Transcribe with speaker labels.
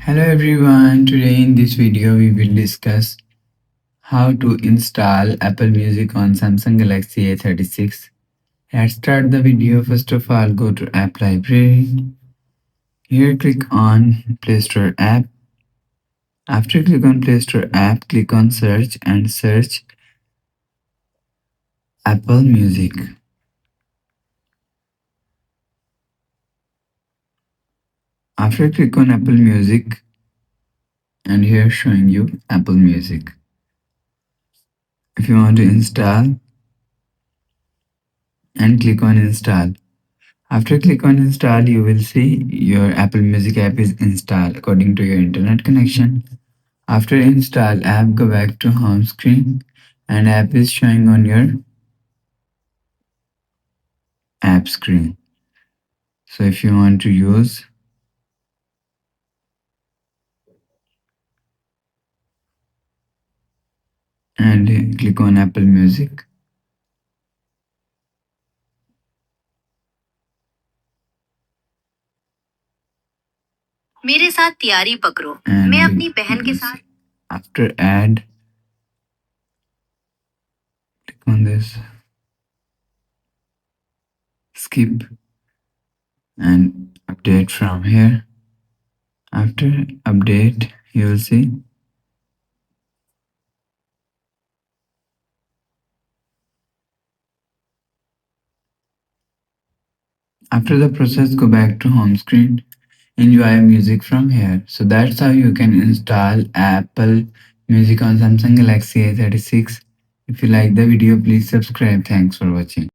Speaker 1: Hello everyone, today in this video we will discuss how to install Apple Music on Samsung Galaxy A36. Let's start the video. First of all, go to App Library. Here click on Play Store app. After click on Play Store app, click on search and search Apple Music. After click on Apple Music and here showing you Apple Music. If you want to install and click on install. After click on install, you will see your Apple Music app is installed according to your internet connection. After install app, go back to home screen and app is showing on your app screen. So if you want to use and click on Apple Music
Speaker 2: मेरे साथ तैयारी पकड़ो
Speaker 1: and
Speaker 2: मैं अपनी बहन के साथ
Speaker 1: after add, click on this skip and update from here. After update, you will see after the process, go back to home screen. Enjoy music from here. So that's how you can install Apple Music on Samsung Galaxy A36. If you like the video, please subscribe. Thanks for watching.